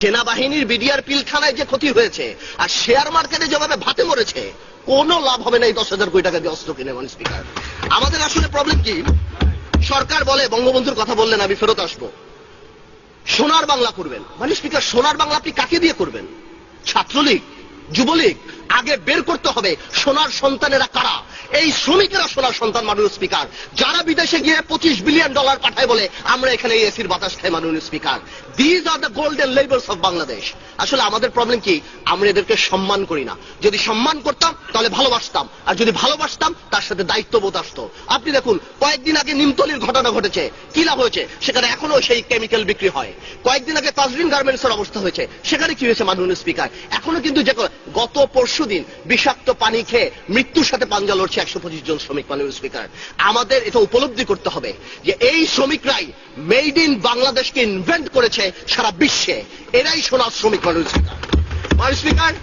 সেনাবাহিনীর বিডিআর পিলখানায় যে ক্ষতি হয়েছে আর শেয়ার মার্কেটে যেভাবে ভাতে মরেছে, কোনো লাভ হবে না এই 10,000 কোটি টাকা দিয়ে অস্ত্র কিনে। মানে স্পিকার, আমাদের আসলে প্রবলেম কি? সরকার বলে বঙ্গবন্ধুর কথা বললেন আমি ফেরত আসবো, সোনার বাংলা করবেন। মানে স্পিকার, সোনার বাংলা আপনি কাকে দিয়ে করবেন? ছাত্রলীগ, যুবলীগ? আগে বের করতে হবে সোনার সন্তানেরা কারা। এই শ্রমিকেরা সোনার সন্তান। মাননীয় স্পিকার, যারা বিদেশে গিয়ে $25 বিলিয়ন পাঠায় বলে আমরা এখানে এসির বাতাস খাই। মাননীয় speaker, these are the golden labours of Bangladesh. আসলে আমাদের প্রবলেম কি? আমরা এদেরকে সম্মান করি না। যদি সম্মান করতাম তাহলে ভালোবাসতাম, আর যদি ভালোবাসতাম তার সাথে দায়িত্ববোধ আসতো। আপনি দেখুন, কয়েকদিন আগে নিমতলির ঘটনা ঘটেছে, কি লাভ হয়েছে? সেখানে এখনো সেই কেমিক্যাল বিক্রি হয়। কয়েকদিন আগে তাজরিন গার্মেন্টস এর অবস্থা হয়েছে, সেখানে কি হয়েছে? মাননীয় স্পিকার, এখনো কিন্তু যে গত পরশুদিন বিষাক্ত পানি খেয়ে মৃত্যুর সাথে পাঞ্জা লড়ছে 125 জন শ্রমিক। মাননীয় স্পিকার, আমাদের এটা উপলব্ধি করতে হবে যে এই শ্রমিকরাই মেড ইন বাংলাদেশকে ইনভেন্ট করেছে সারা বিশ্বে। এরাই সোনার শ্রমিক। মাননীয় স্পিকার,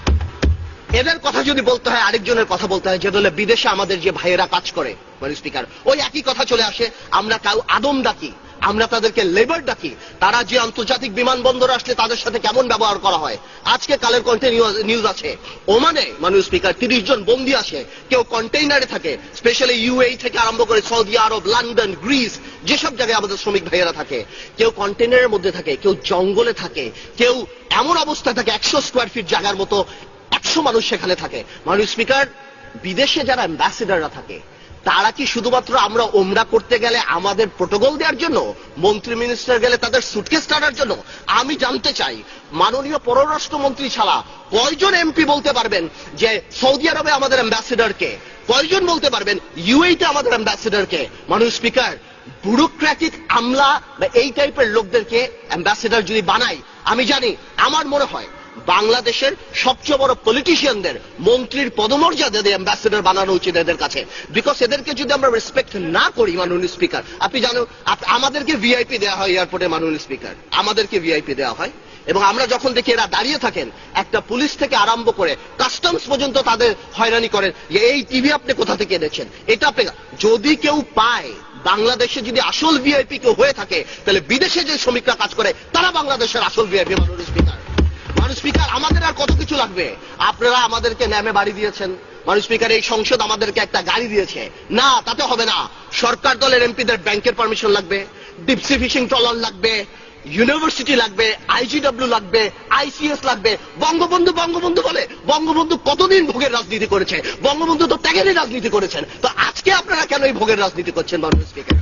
এদের কথা যদি বলতে হয়, আরেকজনের কথা বলতে হয় যে দলে বিদেশে আমাদের যে ভাইয়েরা কাজ করে। মাননীয় স্পিকার, ওই একই কথা চলে আসে। আমরা কাউ আদম ডাকি, আমরা তাদেরকে লেবার ডাকি। তারা যে আন্তর্জাতিক বিমানবন্দর আসলে তাদের সাথে কেমন ব্যবহার করা হয়। আজকে কালের কণ্ঠে নিউজ আছে, ওমানে মাননীয় স্পিকার 30 জন বন্দী আসে, কেউ কন্টেইনারে থাকে, স্পেশালি ইউএই থেকে আরম্ভ করে সৌদি আরব, লন্ডন, গ্রিস, যেসব জায়গায় আমাদের শ্রমিক ভাইয়েরা থাকে। কেউ কন্টেইনারের মধ্যে থাকে, কেউ জঙ্গলে থাকে, কেউ এমন অবস্থায় থাকে 100 স্কোয়ার ফিট জায়গার মতো 100 মানুষ সেখানে থাকে। মাননীয় স্পিকার, বিদেশে যারা অ্যাম্বাসেডাররা থাকে তারা কি শুধুমাত্র আমরা ওমরা করতে গেলে আমাদের প্রোটোকল দেওয়ার জন্য, মন্ত্রী মিনিস্টার গেলে তাদের সুটকেস টানার জন্য? আমি জানতে চাই, মাননীয় পররাষ্ট্রমন্ত্রী ছাড়া কয়জন এমপি বলতে পারবেন যে সৌদি আরবে আমাদের অ্যাম্বাসেডারকে? কয়জন বলতে পারবেন ইউএইতে আমাদের অ্যাম্বাসেডারকে? মাননীয় স্পিকার, ব্যুরোক্র্যাটিক আমলা বা এই টাইপের লোকদেরকে অ্যাম্বাসেডার যদি বানাই, আমি জানি, আমার মনে হয় বাংলাদেশের সবচেয়ে বড় পলিটিশিয়ানদের মন্ত্রীর পদমর্যাদা দিয়ে অ্যাম্বাসেডর বানানো উচিত এদের কাছে। বিকজ এদেরকে যদি আমরা রেসপেক্ট না করি, মাননীয় স্পিকার, আপনি জানেন আমাদেরকে ভিআইপি দেওয়া হয় এয়ারপোর্টে। মাননীয় স্পিকার, আমাদেরকে ভিআইপি দেওয়া হয়, এবং আমরা যখন দেখি এরা দাঁড়িয়ে থাকেন, একটা পুলিশ থেকে আরম্ভ করে কাস্টমস পর্যন্ত তাদের হয়রানি করেন যে এই টিভি আপনি কোথা থেকে এনেছেন, এটা আপনি। যদি কেউ পায় বাংলাদেশে যদি আসল ভিআইপি কেউ হয়ে থাকে, তাহলে বিদেশে যে শ্রমিকরা কাজ করে তারা বাংলাদেশের আসল ভিআইপি। মাননীয় স্পিকার, স্পিকার, আমাদের আর কত কিছু লাগবে? আপনারা আমাদেরকে ন্যামে বাড়ি দিয়েছেন। মাননীয় স্পিকার, এই সংসদ আমাদেরকে একটা গাড়ি দিয়েছে না, তাতে হবে না। সরকার দলের এমপিদের ব্যাংকের পারমিশন লাগবে, ডিপসি ফিশিং ট্রলার লাগবে, ইউনিভার্সিটি লাগবে, আইজিডব্লিউ লাগবে, আইসিএস লাগবে। বঙ্গবন্ধু বঙ্গবন্ধু বলে, বঙ্গবন্ধু কতদিন ভোগের রাজনীতি করেছে? বঙ্গবন্ধু তো ত্যাগেরই রাজনীতি করেছেন। তো আজকে আপনারা কেন এই ভোগের রাজনীতি করছেন? মাননীয় স্পিকার,